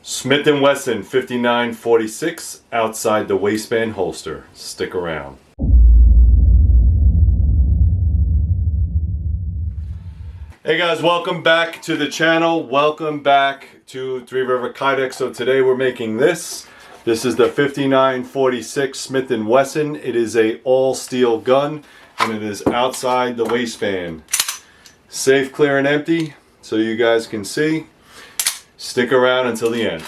Smith & Wesson 5946 outside the waistband holster. Stick around. Hey guys, welcome back to the channel. Welcome back to Three River Kydex. So today we're making this. This is the 5946 Smith & Wesson. It is a all steel gun and it is outside the waistband. Safe, clear, and empty so you guys can see. Stick around until the end.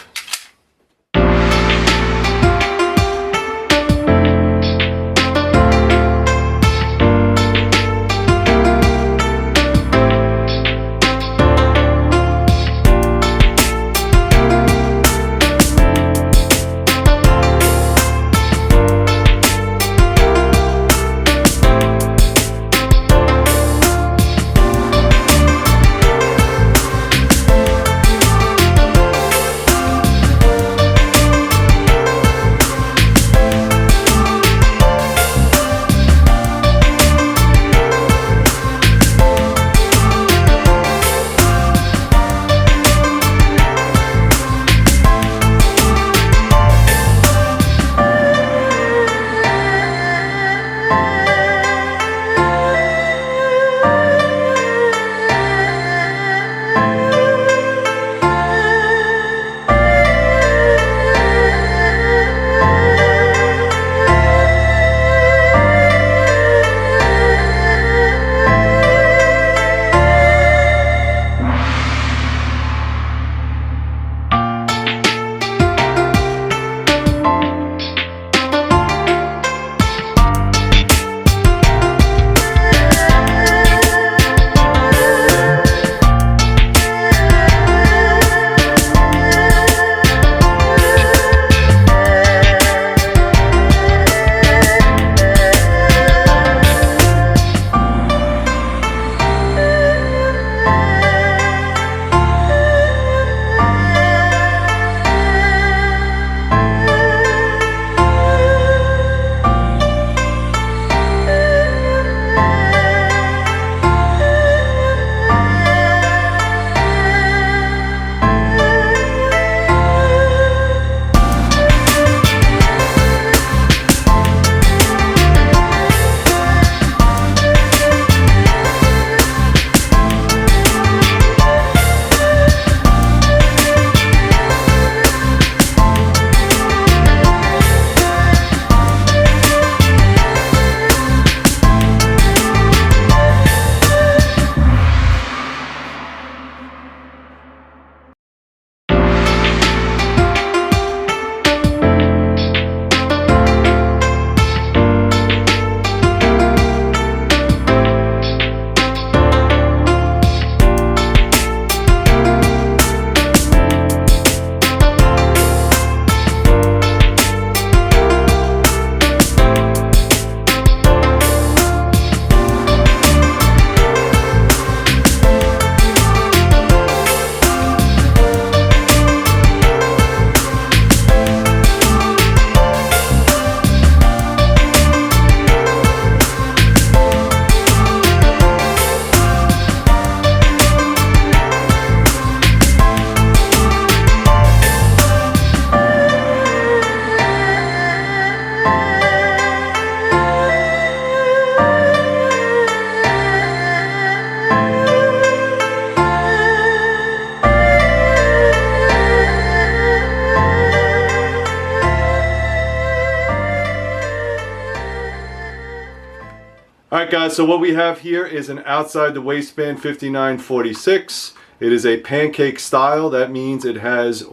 Alright guys, so what we have here is an outside the waistband 5946. It is a pancake style. That means it has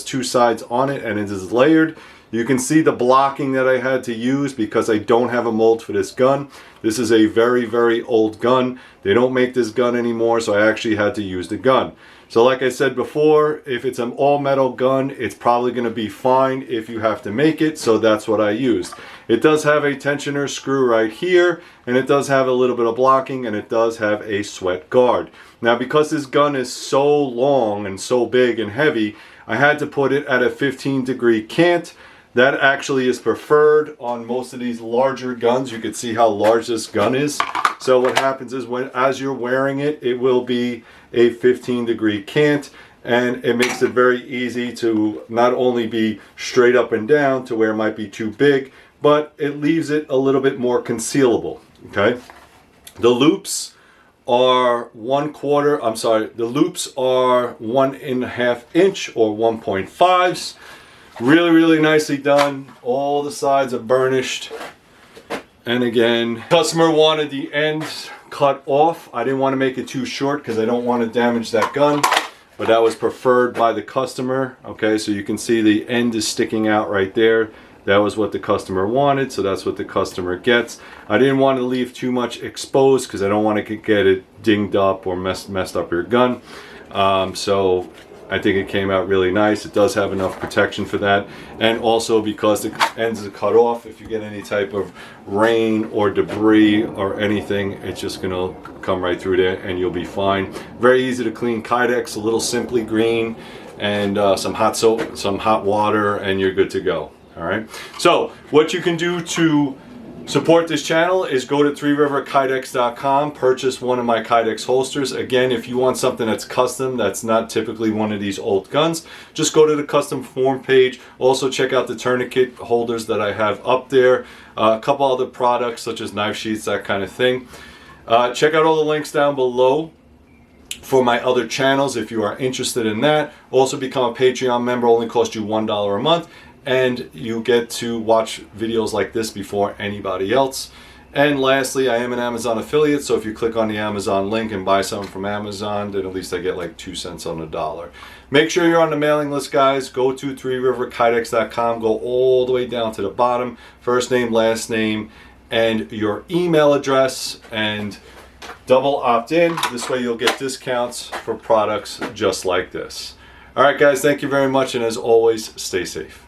two sides on it and it is layered. You can see the blocking that I had to use because I don't have a mold for this gun. This is a very, very old gun. They don't make this gun anymore, so I actually had to use the gun. So like I said before, if it's an all metal gun, it's probably going to be fine if you have to make it, so that's what I used. It does have a tensioner screw right here, and it does have a little bit of blocking, and it does have a sweat guard. Now because this gun is so long and so big and heavy, I had to put it at a 15-degree cant. That actually is preferred on most of these larger guns. You can see how large this gun is. So what happens is as you're wearing it, it will be a 15-degree cant. and it makes it very easy to not only be straight up and down to where it might be too big, but it leaves it a little bit more concealable. Okay, the loops are the loops are 1.5 inch or 1.5s. Really nicely done. All the sides are burnished. And again, customer wanted the ends cut off. I didn't want to make it too short because I don't want to damage that gun, but that was preferred by the customer. Okay, so you can see the end is sticking out right there. That was what the customer wanted, so that's what the customer gets. I didn't want to leave too much exposed because I don't want to get it dinged up or messed up your gun. So I think it came out really nice. It does have enough protection for that. And also because the ends are cut off, if you get any type of rain or debris or anything, it's just gonna come right through there and you'll be fine. Very easy to clean. Kydex, a little Simply Green, and some hot soap, some hot water, and you're good to go. All right, so what you can do to support this channel is go to threeriverkydex.com, purchase one of my Kydex holsters. Again, if you want something that's custom, that's not typically one of these old guns, just go to the custom form page. Also check out the tourniquet holders that I have up there. A couple other products such as knife sheaths, that kind of thing. Check out all the links down below for my other channels if you are interested in that. Also become a Patreon member, only costs you $1 a month. And you get to watch videos like this before anybody else. And lastly, I am an Amazon affiliate, so if you click on the Amazon link and buy something from Amazon, then at least I get like 2 cents on the dollar. Make sure you're on the mailing list, guys. Go to threeriverkydex.com, go all the way down to the bottom, first name, last name, and your email address, and double opt in. This way you'll get discounts for products just like this. All right, guys, thank you very much, and as always, stay safe.